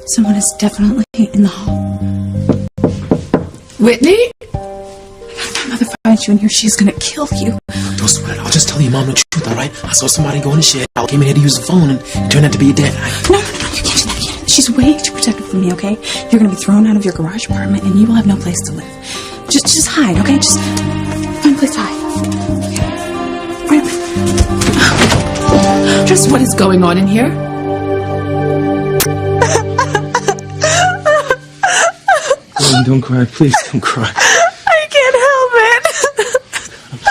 Someone is definitely in the hall. Whitney? If my mother finds you in here, she's gonna kill you. Don't sweat it. I'll just tell your mom the truth, alright? I saw somebody go in the shed. I came in here to use the phone and it turned out to be your dad. No, you can't do that again. She's way too protective for me, okay? You're gonna be thrown out of your garage apartment and you will have no place to live. Just hide, okay? Just find a place to hide. Okay. Right away. Just what is going on in here? Don't cry, please don't cry. I can't help it. I'm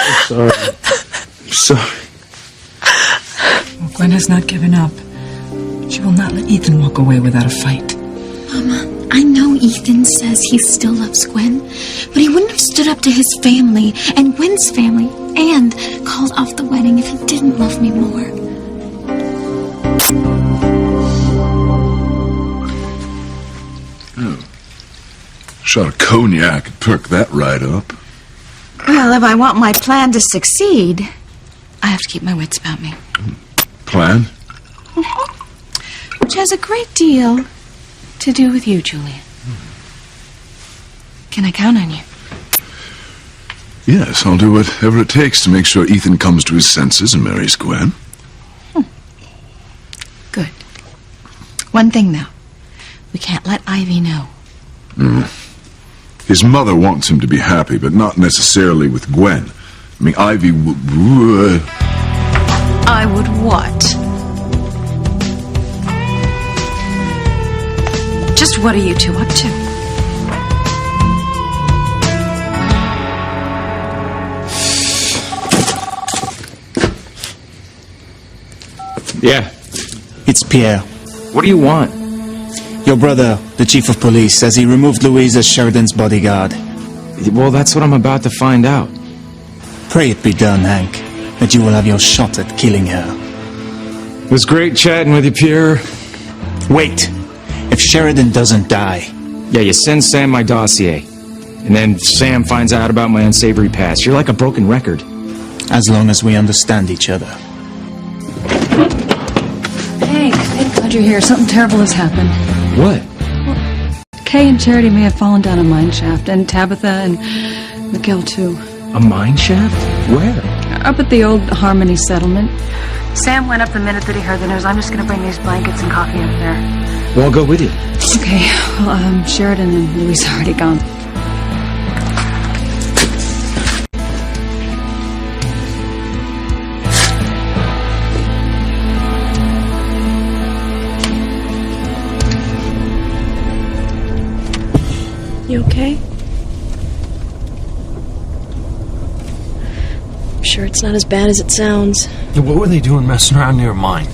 so sorry. Well, Gwen has not given up. She will not let Ethan walk away without a fight. Mama, I know Ethan says he still loves Gwen, but he wouldn't have stood up to his family and Gwen's family and called off the wedding if he didn't love me more. Shot of cognac and perk that right up. Well, if I want my plan to succeed, I have to keep my wits about me. Plan? Which has a great deal to do with you, Julian. Can I count on you? Yes, I'll do whatever it takes to make sure Ethan comes to his senses and marries Gwen. Good. One thing, though. We can't let Ivy know. His mother wants him to be happy, but not necessarily with Gwen. I mean, Ivy would... I would what? Just what are you two up to? Yeah. It's Pierre. What do you want? Your brother, the chief of police, says he removed Louise as Sheridan's bodyguard. Well, that's what I'm about to find out. Pray it be done, Hank, that you will have your shot at killing her. It was great chatting with you, Pierre. Wait. If Sheridan doesn't die... Yeah, you send Sam my dossier. And then Sam finds out about my unsavory past. You're like a broken record. As long as we understand each other. Hank, thank God you're here. Something terrible has happened. What? Kay and Charity may have fallen down a mine shaft, and Tabitha and Miguel, too. A mine shaft? Where? Up at the old Harmony settlement. Sam went up the minute that he heard the news. I'm just going to bring these blankets and coffee up there. Well, I'll go with you. Okay, well, Sheridan and Louise are already gone. You okay? I'm sure it's not as bad as it sounds. Yeah, what were they doing messing around near mine?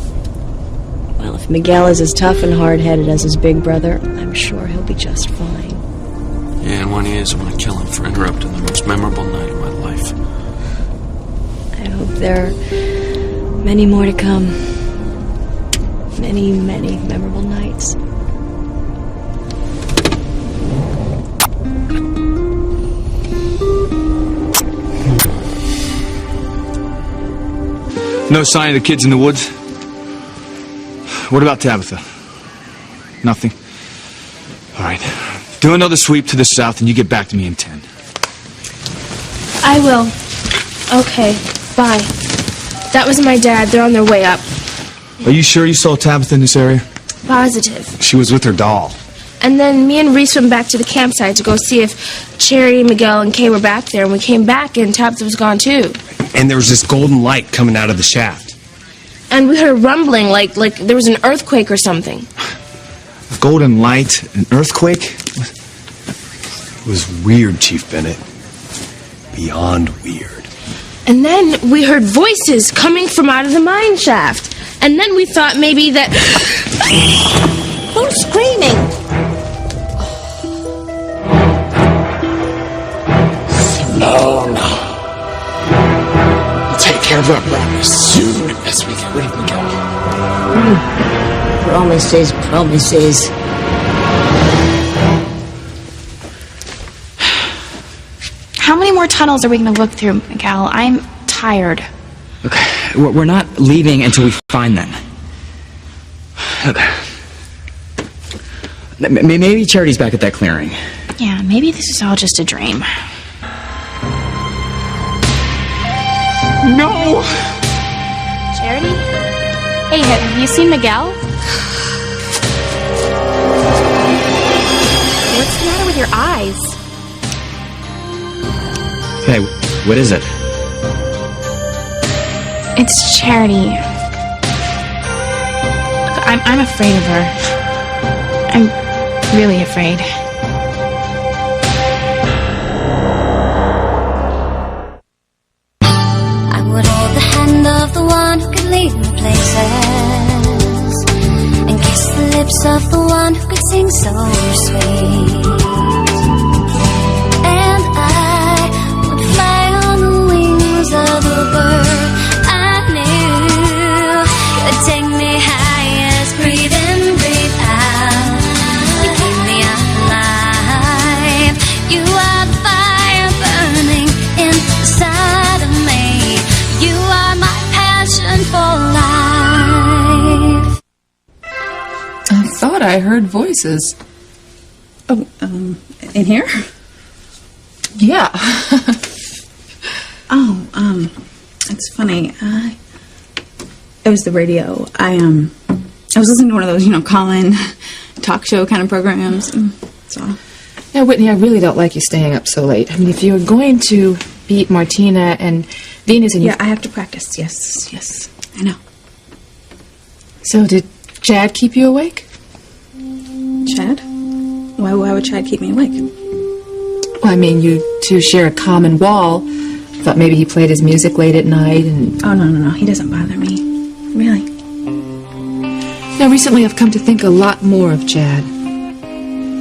Well, if Miguel is as tough and hard-headed as his big brother, I'm sure he'll be just fine. Yeah, and when he is, I'm gonna kill him for interrupting the most memorable night of my life. I hope there are many more to come. Many, many memorable nights. No sign of the kids in the woods? What about Tabitha? Nothing? All right. Do another sweep to the south and you get back to me in 10. I will. Okay, bye. That was my dad. They're on their way up. Are you sure you saw Tabitha in this area? Positive. She was with her doll. And then me and Reese went back to the campsite to go see if Charity, Miguel, and Kay were back there. And we came back and Tabitha was gone too. And there was this golden light coming out of the shaft. And we heard a rumbling like there was an earthquake or something. A golden light? An earthquake? It was weird, Chief Bennett. Beyond weird. And then we heard voices coming from out of the mine shaft. And then we thought maybe that... Who's screaming? No. We'll take care of our brother as soon as we get rid of Miguel. Promises. How many more tunnels are we going to look through, Miguel? I'm tired. Okay, we're not leaving until we find them. Okay. Maybe Charity's back at that clearing. Yeah, maybe this is all just a dream. No! Charity? Hey, have you seen Miguel? What's the matter with your eyes? Hey, what is it? It's Charity. I'm afraid of her. I'm really afraid. I would hold the hand of the one who could lead me places, and kiss the lips of the one who could sing so sweet. And I would fly on the wings of a bird I knew could take me highest. Breathe in, breathe out. You keep me alive. You are the fire burning inside of me. You are my passion for life. I thought I heard voices. Oh, in here? Yeah. It's funny. It was the radio. I was listening to one of those, call-in talk show kind of programs. So. Now, Whitney, I really don't like you staying up so late. I mean, if you're going to beat Martina and Venus and you... Yeah, I have to practice. Yes. I know. So, did Chad keep you awake? Chad? Why would Chad keep me awake? Well, I mean, you two share a common wall. Thought maybe he played his music late at night and... Oh, no. He doesn't bother me. Really. Now, recently I've come to think a lot more of Chad.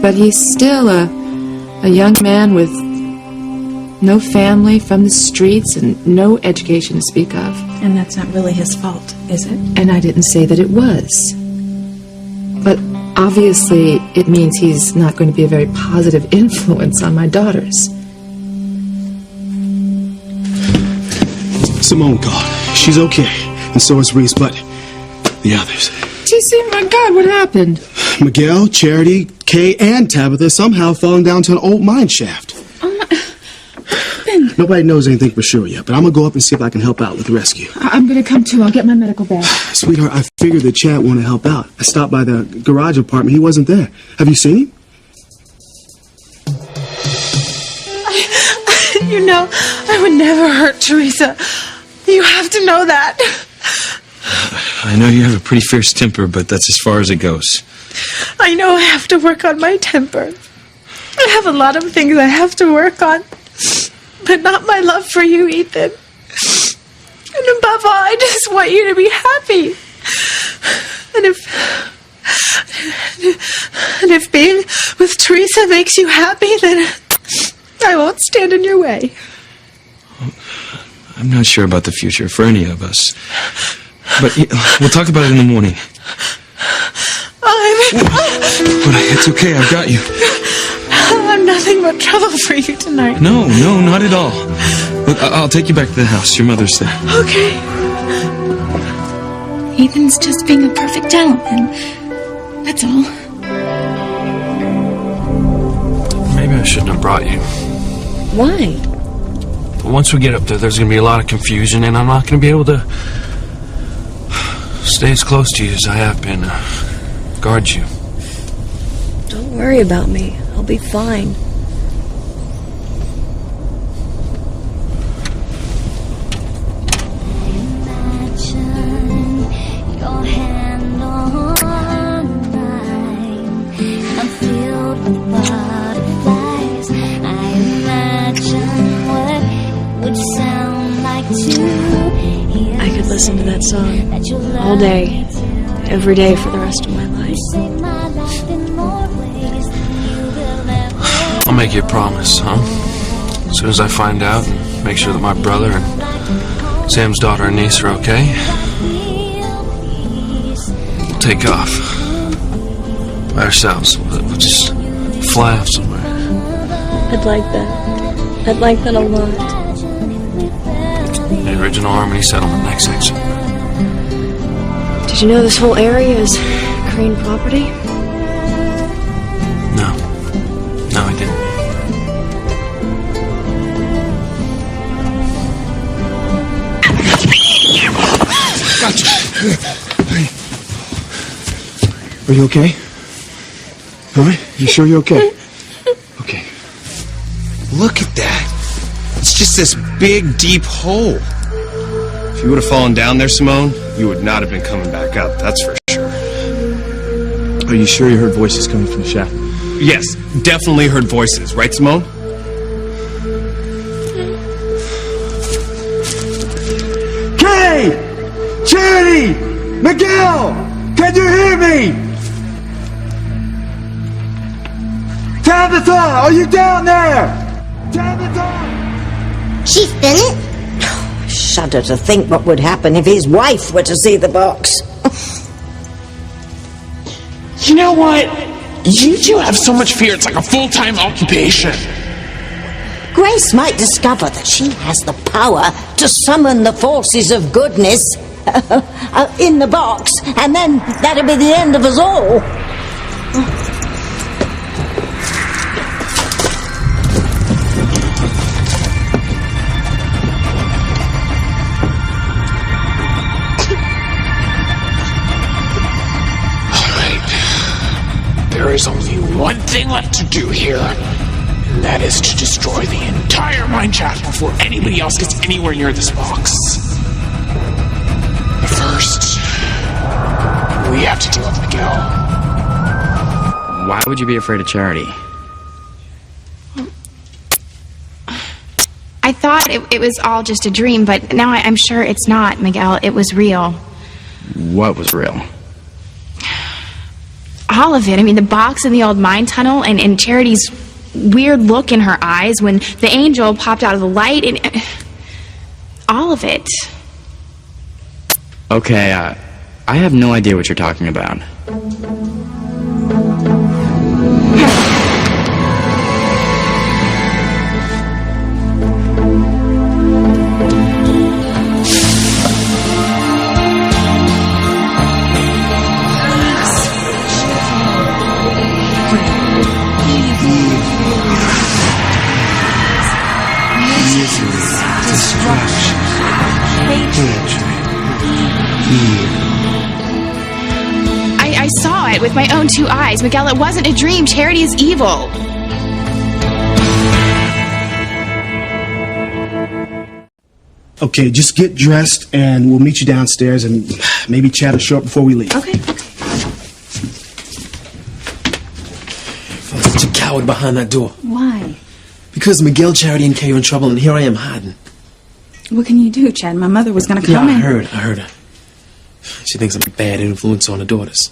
But he's still a young man with no family, from the streets, and no education to speak of. And that's not really his fault, is it? And I didn't say that it was. But obviously it means he's not going to be a very positive influence on my daughters. Simone called. She's okay. And so is Reese, but the others. TC, my God, what happened? Miguel, Charity, Kay, and Tabitha somehow falling down to an old mine shaft. Ben. Nobody knows anything for sure yet, but I'm gonna go up and see if I can help out with the rescue. I'm gonna come too. I'll get my medical bag. Sweetheart, I figured that Chad wanted to help out. I stopped by the garage apartment. He wasn't there. Have you seen him? I would never hurt Teresa. You have to know that. I know you have a pretty fierce temper, but that's as far as it goes. I know I have to work on my temper. I have a lot of things I have to work on, but not my love for you, Ethan. And above all, I just want you to be happy. And if being with Teresa makes you happy, then I won't stand in your way. I'm not sure about the future for any of us. But we'll talk about it in the morning. But it's okay, I've got you. I'm nothing but trouble for you tonight. No, not at all. Look, I'll take you back to the house. Your mother's there. Okay. Ethan's just being a perfect gentleman. That's all. Maybe I shouldn't have brought you. Why? Once we get up there's going to be a lot of confusion, and I'm not going to be able to stay as close to you as I have been, guard you. Don't worry about me. I'll be fine. Your hand on mine. I'm filled with butterflies. I imagine what it would sound like to hear. I could listen to that song all day, every day for the rest of my life. I'll make you a promise, huh? As soon as I find out and make sure that my brother and Sam's daughter and niece are okay, we'll take off. By ourselves. We'll just fly off somewhere. I'd like that. I'd like that a lot. The original Harmony settlement, next section. Did you know this whole area is Crane property? Are you okay? Huh? You sure you're okay? Okay. Look at that. It's just this big, deep hole. If you would have fallen down there, Simone, you would not have been coming back up, that's for sure. Are you sure you heard voices coming from the shaft? Yes, definitely heard voices, right, Simone? Kay! Charity! Miguel! Can you hear me? Tabitha, are you down there? Tabitha! Chief Bennett? Shudder to think what would happen if his wife were to see the box. You know what? You two have so much fear, it's like a full-time occupation. Grace might discover that she has the power to summon the forces of goodness in the box, and then that'll be the end of us all. There is only one thing left to do here, and that is to destroy the entire mine shaft before anybody else gets anywhere near this box. But first, we have to deal with Miguel. Why would you be afraid of Charity? I thought it was all just a dream, but now I'm sure it's not, Miguel. It was real. What was real? All of it. I mean, the box in the old mine tunnel and Charity's weird look in her eyes when the angel popped out of the light, and all of it. Okay, I have no idea what you're talking about. I saw it with my own two eyes. Miguel, it wasn't a dream. Charity is evil. Okay, just get dressed and we'll meet you downstairs and maybe chat will show up before we leave. Okay. I'm such a coward behind that door. Why? Because Miguel, Charity, and Kay are in trouble, and here I am hiding. What can you do, Chad? My mother was going to come I in. heard her. She thinks I'm a bad influence on her daughters.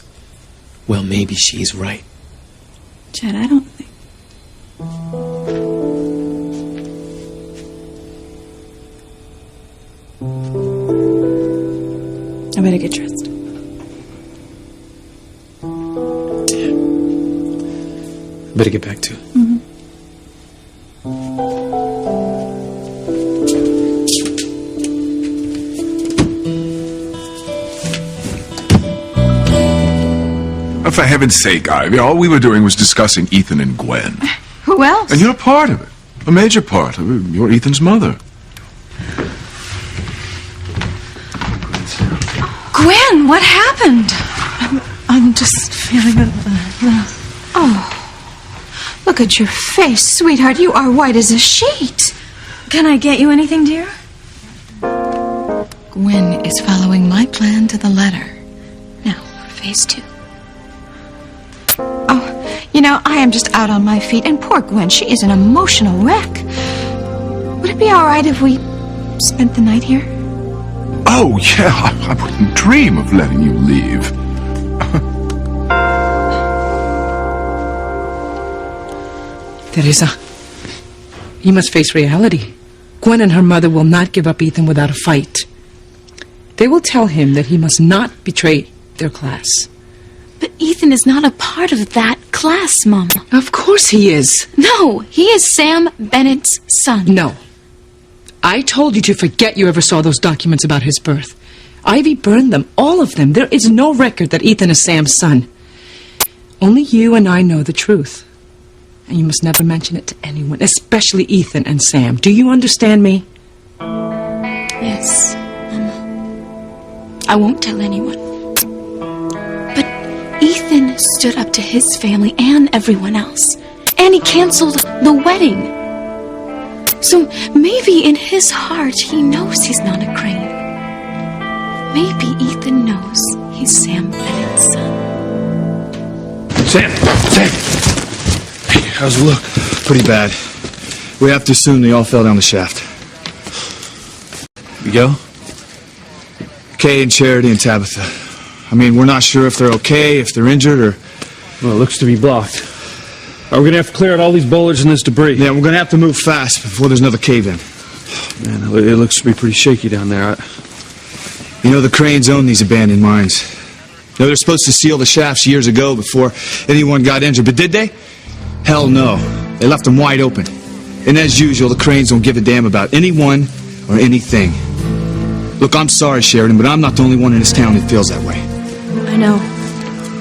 Well, maybe she's right. Chad, I don't think... I better get dressed. Better get back to it. Mm-hmm. For heaven's sake, Ivy, all we were doing was discussing Ethan and Gwen. Who else? And you're a part of it. A major part of it. You're Ethan's mother. Gwen, what happened? I'm just feeling a... Oh, look at your face, sweetheart. You are white as a sheet. Can I get you anything, dear? Gwen is following my plan to the letter. Now, for phase 2. Oh, you know, I am just out on my feet, and poor Gwen, she is an emotional wreck. Would it be all right if we spent the night here? Oh, yeah, I wouldn't dream of letting you leave. Teresa, you must face reality. Gwen and her mother will not give up Ethan without a fight. They will tell him that he must not betray their class. But Ethan is not a part of that class, Mama. Of course he is. No, he is Sam Bennett's son. No. I told you to forget you ever saw those documents about his birth. Ivy burned them, all of them. There is no record that Ethan is Sam's son. Only you and I know the truth. And you must never mention it to anyone, especially Ethan and Sam. Do you understand me? Yes, Mama. I won't tell anyone. But Ethan wouldn't have stood up to his family and everyone else. And he canceled the wedding. So maybe in his heart he knows he's not a Crane. Maybe Ethan knows he's Sam Bennett's son. Sam! Hey, how's it look? Pretty bad. We have to assume they all fell down the shaft. Miguel? Kay and Charity and Tabitha. I mean, we're not sure if they're okay, if they're injured, or... Well, it looks to be blocked. Are we gonna have to clear out all these boulders and this debris? Yeah, we're gonna have to move fast before there's another cave-in. Man, it looks to be pretty shaky down there. You know, the Cranes own these abandoned mines. You know, they're supposed to seal the shafts years ago before anyone got injured, but did they? Hell no. They left them wide open. And as usual, the Cranes don't give a damn about anyone or anything. Look, I'm sorry, Sheridan, but I'm not the only one in this town that feels that way. I know.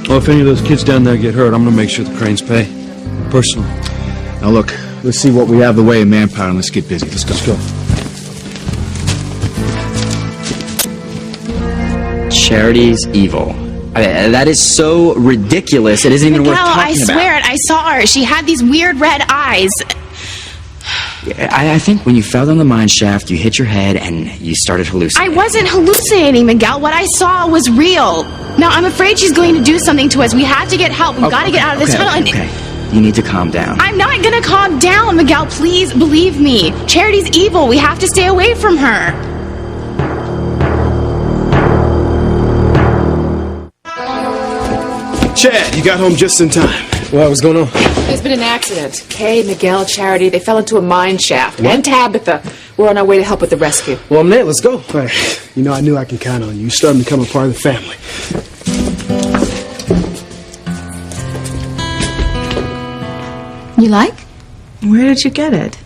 Well, if any of those kids down there get hurt, I'm gonna make sure the Cranes pay. Personally. Now look, let's see what we have the way of manpower and let's get busy. Let's go. Charity's evil. That is so ridiculous. It isn't even worth Miguel, talking I swear it. I saw her. She had these weird red eyes. I think when you fell down the mine shaft, you hit your head and you started hallucinating. I wasn't hallucinating, Miguel. What I saw was real. Now, I'm afraid she's going to do something to us. We have to get help. We've got to get out of this tunnel. Okay. You need to calm down. I'm not going to calm down, Miguel. Please believe me. Charity's evil. We have to stay away from her. Chad, you got home just in time. What was going on? There's been an accident. Kay, Miguel, Charity, they fell into a mine shaft. And Tabitha. We're on our way to help with the rescue. Well, I'm there. Let's go. All right. You know, I knew I can count on you. You're starting to become a part of the family. You like? Where did you get it?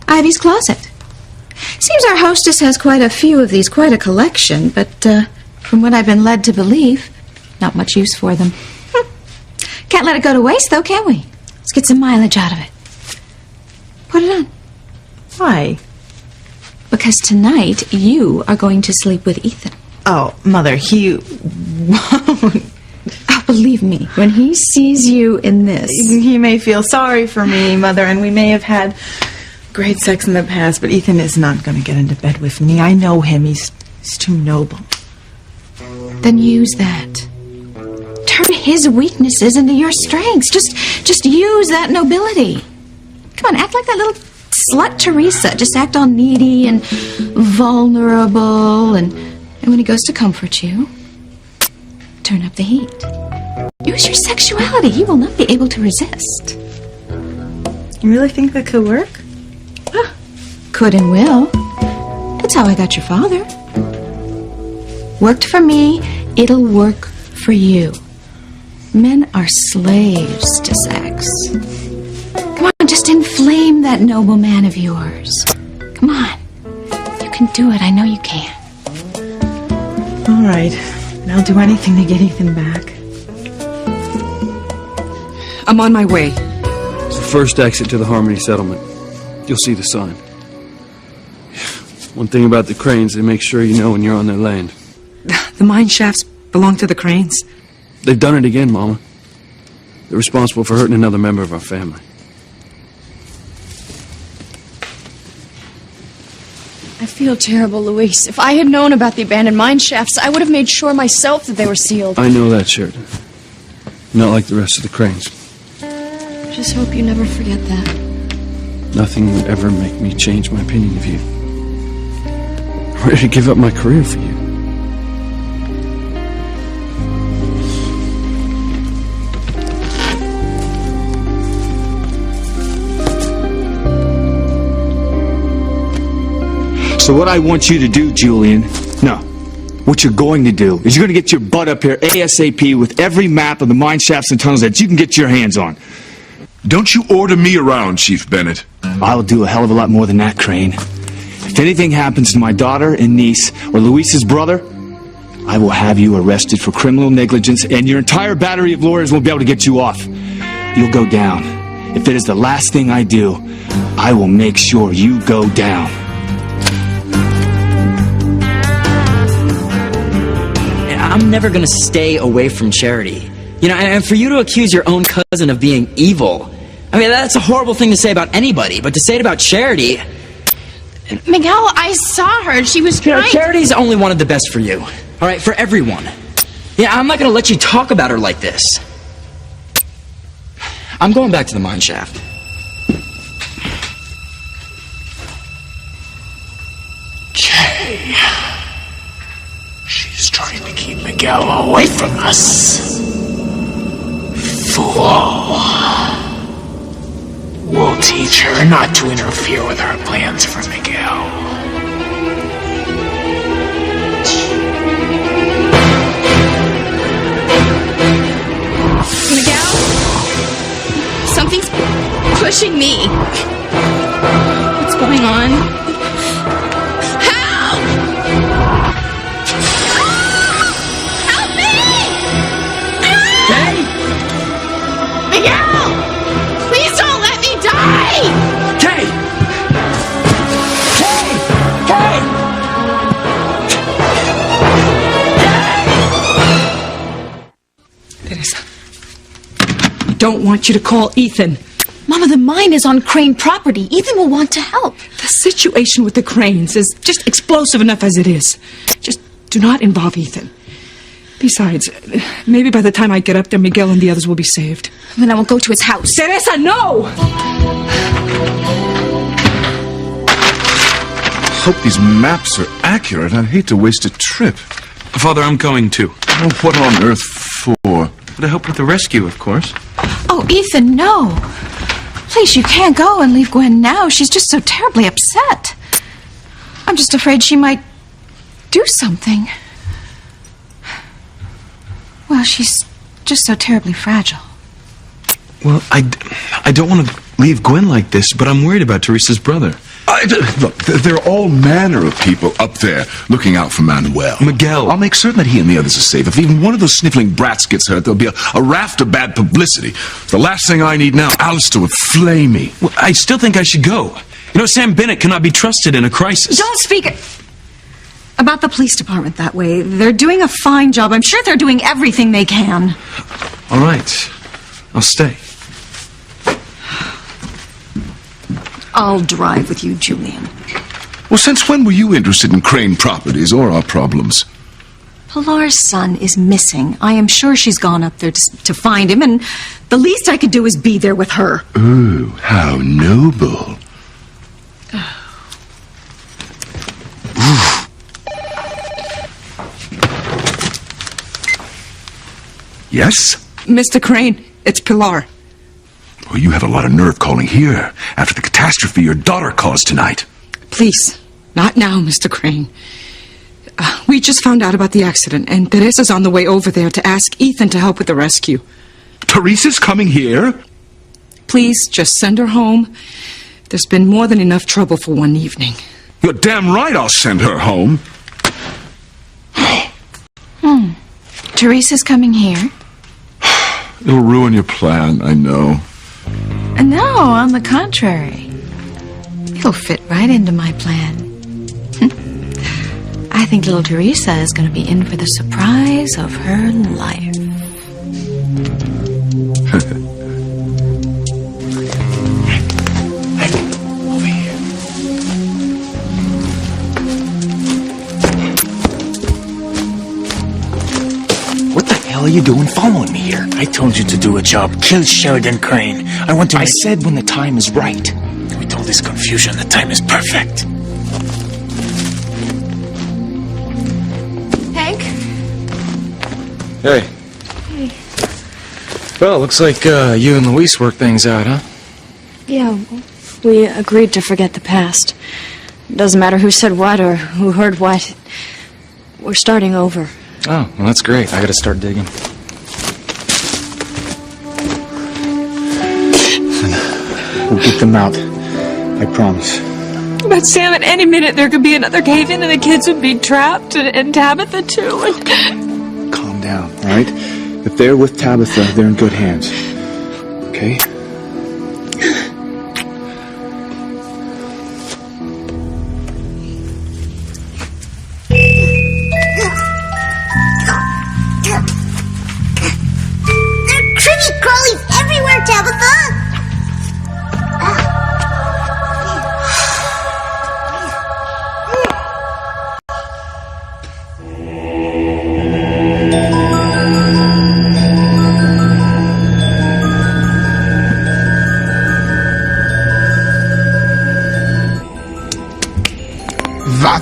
Ivy's closet. Seems our hostess has quite a few of these, quite a collection, but from what I've been led to believe, not much use for them. Can't let it go to waste, though, can we? Let's get some mileage out of it. Put it on. Why? Because tonight you are going to sleep with Ethan. Oh, Mother, he won't. Oh, believe me, when he sees you in this... He may feel sorry for me, Mother, and we may have had great sex in the past, but Ethan is not going to get into bed with me. I know him. He's too noble. Then use that. Turn his weaknesses into your strengths. Just use that nobility. Come on, act like that little slut Teresa. Just act all needy and vulnerable, and when he goes to comfort you, turn up the heat. Use your sexuality. He will not be able to resist. You really think that could work? Could and will. That's how I got your father. Worked for me, it'll work for you. Men are slaves to sex. Come on, just inflame that noble man of yours. Come on. You can do it. I know you can. All right. And I'll do anything to get Ethan back. I'm on my way. It's the first exit to the Harmony settlement. You'll see the sign. One thing about the Cranes, they make sure you know when you're on their land. The mine shafts belong to the Cranes. They've done it again, Mama. They're responsible for hurting another member of our family. I feel terrible, Luis. If I had known about the abandoned mine shafts, I would have made sure myself that they were sealed. I know that, Sheridan. Not like the rest of the Cranes. Just hope you never forget that. Nothing would ever make me change my opinion of you. I'm ready to give up my career for you. So what I want you to do, Julian, no, what you're going to do is you're going to get your butt up here ASAP with every map of the mine shafts and tunnels that you can get your hands on. Don't you order me around, Chief Bennett. I'll do a hell of a lot more than that, Crane. If anything happens to my daughter and niece or Luis's brother, I will have you arrested for criminal negligence and your entire battery of lawyers won't be able to get you off. You'll go down. If it is the last thing I do, I will make sure you go down. I'm never gonna stay away from Charity. You know, and for you to accuse your own cousin of being evil, I mean, that's a horrible thing to say about anybody, but to say it about Charity... Miguel, I saw her. She was You know, trying... Charity's only wanted the best for you. All right, for everyone. Yeah, I'm not going to let you talk about her like this. I'm going back to the mine shaft. Okay. She's trying to keep Miguel away from us. Fool. We'll teach her not to interfere with our plans for Miguel. Miguel? Something's pushing me. What's going on? Help! Help me! Miguel! Please don't let me die! Kay! Kay! Kay! Teresa, I don't want you to call Ethan. Mama, the mine is on Crane property. Ethan will want to help. The situation with the Cranes is just explosive enough as it is. Just do not involve Ethan. Besides, maybe by the time I get up there, Miguel and the others will be saved. Then I will go to his house. Teresa, no! Hope these maps are accurate. I'd hate to waste a trip. Father, I'm going too. Oh, what on earth for? To help with the rescue, of course. Oh, Ethan, no. Please, you can't go and leave Gwen now. She's just so terribly upset. I'm just afraid she might do something. Well, she's just so terribly fragile. Well, I don't want to leave Gwen like this, but I'm worried about Teresa's brother. Look, there are all manner of people up there looking out for Manuel. Miguel. I'll make certain that he and the others are safe. If even one of those sniffling brats gets hurt, there'll be a raft of bad publicity. The last thing I need now, Alistair would flame me. Well, I still think I should go. You know, Sam Bennett cannot be trusted in a crisis. Don't speak about the police department that way. They're doing a fine job. I'm sure they're doing everything they can. All right. I'll stay. I'll drive with you, Julian. Well, since when were you interested in Crane Properties or our problems? Pilar's son is missing. I am sure she's gone up there to find him, and the least I could do is be there with her. Ooh, how noble. Yes? Mr. Crane, it's Pilar. Well, you have a lot of nerve calling here after the catastrophe your daughter caused tonight. Please, not now, Mr. Crane. We just found out about the accident, and Teresa's on the way over there to ask Ethan to help with the rescue. Teresa's coming here? Please, just send her home. There's been more than enough trouble for one evening. You're damn right I'll send her home. Teresa's coming here? It'll ruin your plan, I know. No, on the contrary. It'll fit right into my plan. I think little Teresa is going to be in for the surprise of her life. Over here. What the hell are you doing following me here? I told you to do a job. Kill Sheridan Crane. I want to... I said when the time is right. With all this confusion, the time is perfect. Hank? Hey. Hey. Well, looks like you and Luis worked things out, huh? Yeah, we agreed to forget the past. It doesn't matter who said what or who heard what. We're starting over. Oh, well, that's great. I gotta start digging. We'll get them out. I promise. But Sam, at any minute there could be another cave-in and the kids would be trapped, and Tabitha too. Calm down, all right? If they're with Tabitha, they're in good hands. Okay?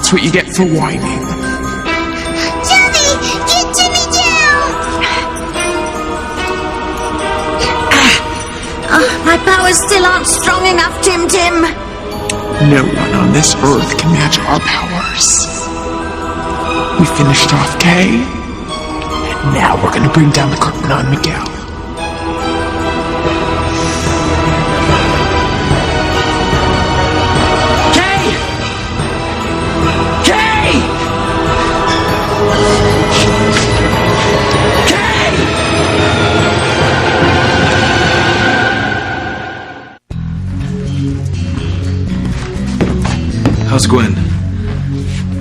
That's what you get for whining. Jimmy! Get Jimmy down! My powers still aren't strong enough, Tim Tim. No one on this earth can match our powers. We finished off Kay, and now we're gonna bring down the curtain on Miguel. Kay! Kay! How's Gwen?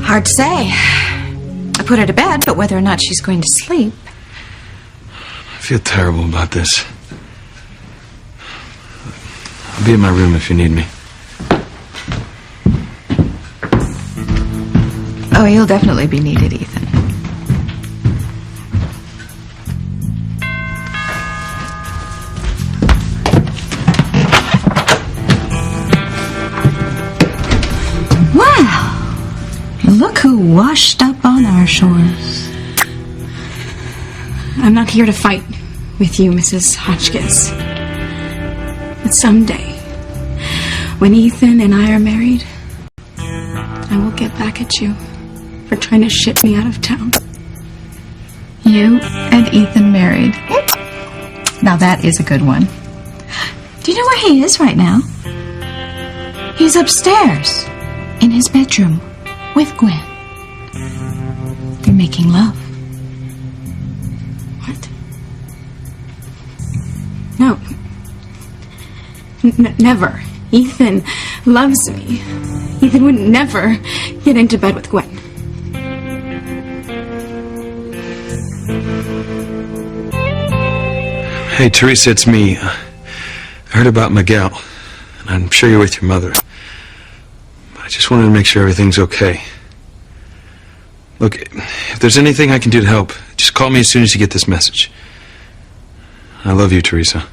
Hard to say. I put her to bed, but whether or not she's going to sleep. I feel terrible about this. I'll be in my room if you need me. Oh, you'll definitely be needed, Ethan. Wow! Look who washed up on our shores. I'm not here to fight with you, Mrs. Hotchkiss. But someday, when Ethan and I are married, I will get back at you for trying to ship me out of town. You and Ethan married. Now that is a good one. Do you know where he is right now? He's upstairs in his bedroom with Gwen. They're making love. What? No. Never. Ethan loves me. Ethan would never get into bed with Gwen. Hey, Teresa, it's me. I heard about Miguel, and I'm sure you're with your mother. But I just wanted to make sure everything's okay. Look, if there's anything I can do to help, just call me as soon as you get this message. I love you, Teresa.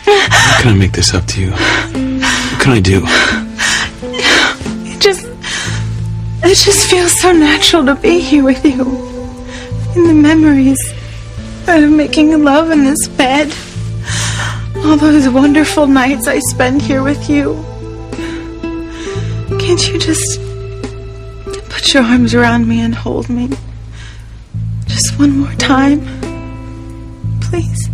How can I make this up to you? What can I do? It just feels so natural to be here with you. In the memories of making love in this bed. All those wonderful nights I spend here with you. Can't you just put your arms around me and hold me? Just one more time. Please.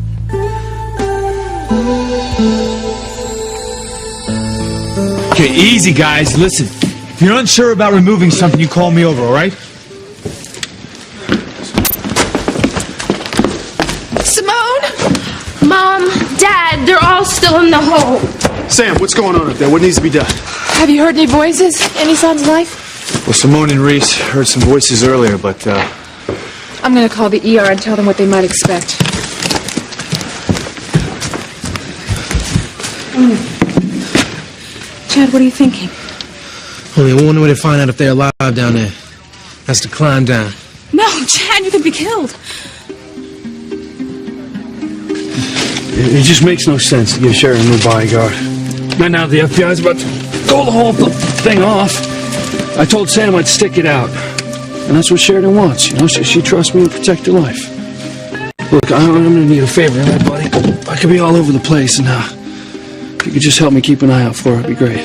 Okay, easy, guys. Listen. If you're unsure about removing something, you call me over, all right? Simone! Mom, Dad, they're all still in the hole. Sam, what's going on up there? What needs to be done? Have you heard any voices? Any signs of life? Well, Simone and Reese heard some voices earlier, but, I'm going to call the ER and tell them what they might expect. Chad, what are you thinking? Only one way to find out if they're alive down there. That's to climb down. No, Chad, you could be killed. It just makes no sense to give Sherry a new bodyguard. Right now the FBI's about to throw the whole thing off. I told Sam I'd stick it out. And that's what Sheridan wants, you know? She trusts me to protect her life. Look, I'm gonna need a favor, all right, buddy? I could be all over the place, and if you could just help me keep an eye out for her, it'd be great.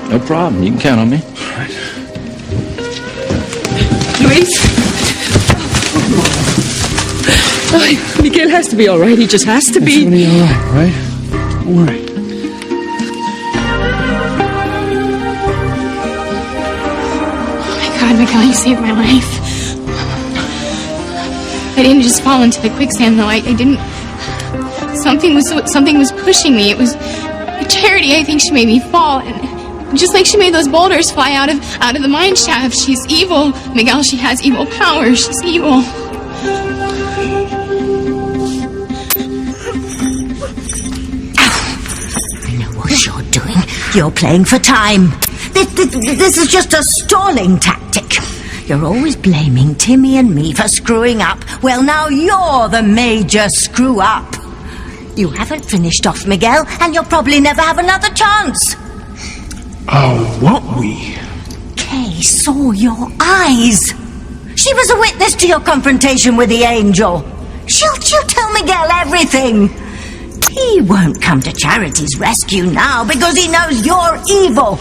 No problem. You can count on me. All right. Luis? Oh, Miguel has to be all right. He just has to be. He's gonna be all right? Don't worry. God, Miguel, you saved my life. I didn't just fall into the quicksand, though. I didn't. Something was pushing me. It was Charity. I think she made me fall, and just like she made those boulders fly out of the mine shaft. She's evil, Miguel. She has evil powers. She's evil. I know what you're doing. You're playing for time. This is just a stalling tactic. You're always blaming Timmy and me for screwing up. Well, now you're the major screw-up. You haven't finished off Miguel, and you'll probably never have another chance. Oh, won't we? Kay saw your eyes. She was a witness to your confrontation with the angel. She'll tell Miguel everything. He won't come to Charity's rescue now because he knows you're evil.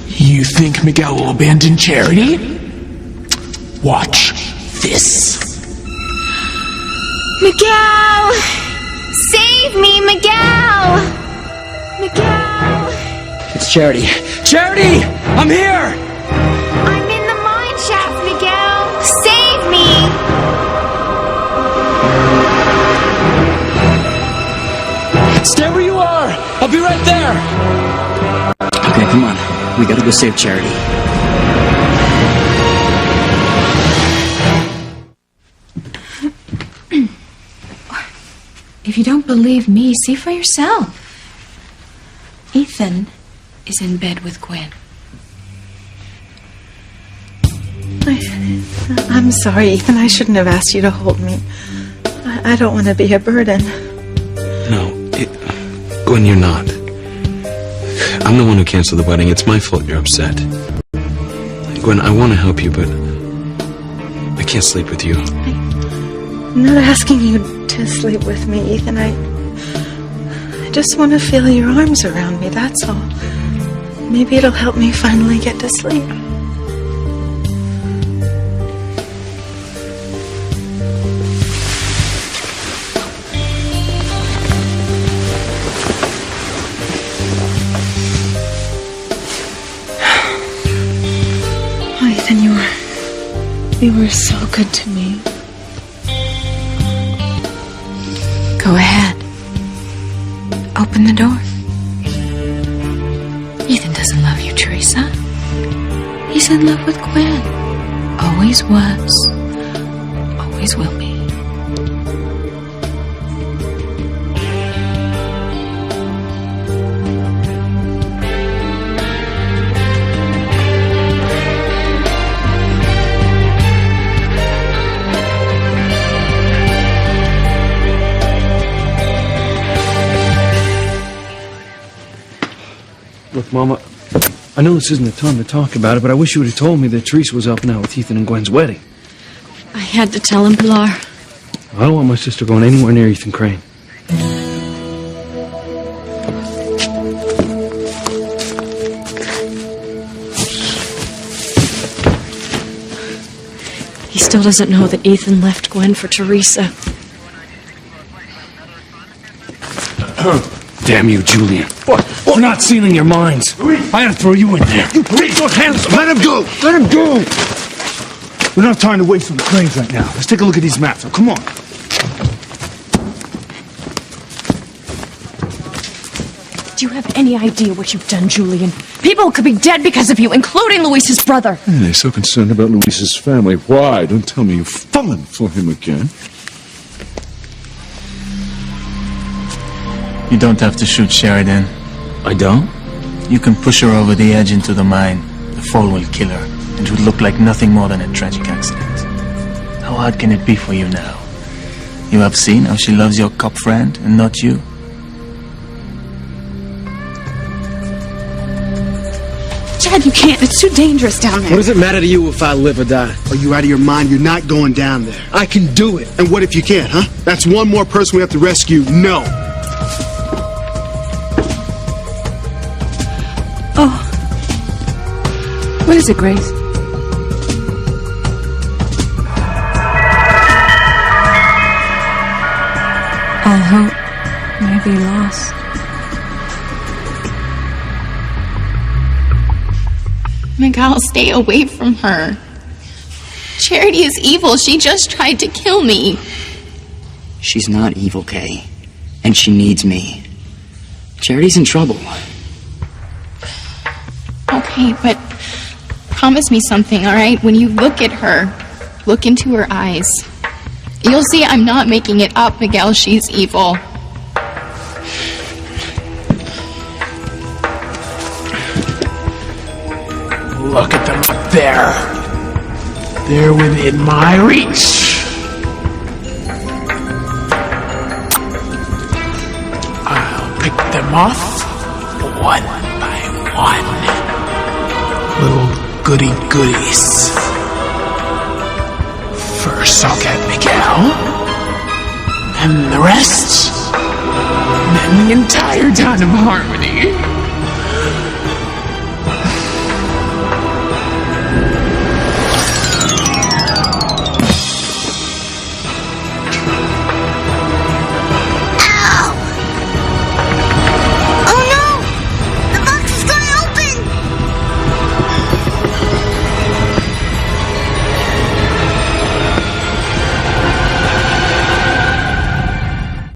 You think Miguel will abandon Charity? Watch this. Miguel! Save me, Miguel! Miguel! It's Charity. Charity! I'm here! I'm in the mine shaft, Miguel! Save me! Stay where you are! I'll be right there! Okay, come on. We gotta go save Charity. If you don't believe me, see for yourself. Ethan is in bed with Gwen. I'm sorry, Ethan. I shouldn't have asked you to hold me. I don't want to be a burden. No, Gwen, you're not. I'm the one who canceled the wedding. It's my fault you're upset. Gwen, I want to help you, but I can't sleep with you. I'm not asking you to sleep with me, Ethan. I just want to feel your arms around me, that's all. Maybe it'll help me finally get to sleep. Oh, Ethan, you were so good to me. Go ahead. Open the door. Ethan doesn't love you, Teresa. He's in love with Gwen. Always was. Always will be. Look, Mama, I know this isn't the time to talk about it, but I wish you would have told me that Teresa was helping out with Ethan and Gwen's wedding. I had to tell him, Pilar. I don't want my sister going anywhere near Ethan Crane. He still doesn't know that Ethan left Gwen for Teresa. Damn you, Julian. What? We're not sealing your minds. I had to throw you in there. You please don't handle him. Let him go. Let him go. We don't have time to wait for the Cranes right now. Let's take a look at these maps. Now, come on. Do you have any idea what you've done, Julian? People could be dead because of you, including Luis's brother. They're so concerned about Luis's family. Why? Don't tell me you've fallen for him again. You don't have to shoot Sheridan. I don't? You can push her over the edge into the mine. The fall will kill her, and it would look like nothing more than a tragic accident. How hard can it be for you now? You have seen how she loves your cop friend and not you? Chad, you can't. It's too dangerous down there. What does it matter to you if I live or die? Are you out of your mind? You're not going down there. I can do it. And what if you can't, huh? That's one more person we have to rescue. No. Oh. What is it, Grace? All hope may be lost. Miguel, stay away from her. Charity is evil. She just tried to kill me. She's not evil, Kay. And she needs me. Charity's in trouble. Okay, but promise me something, all right? When you look at her, look into her eyes. You'll see I'm not making it up, Miguel. She's evil. Look at them up there. They're within my reach. I'll pick them off one by one. Little goodies. First I'll get Miguel, then the rest, then the entire town of Harmony.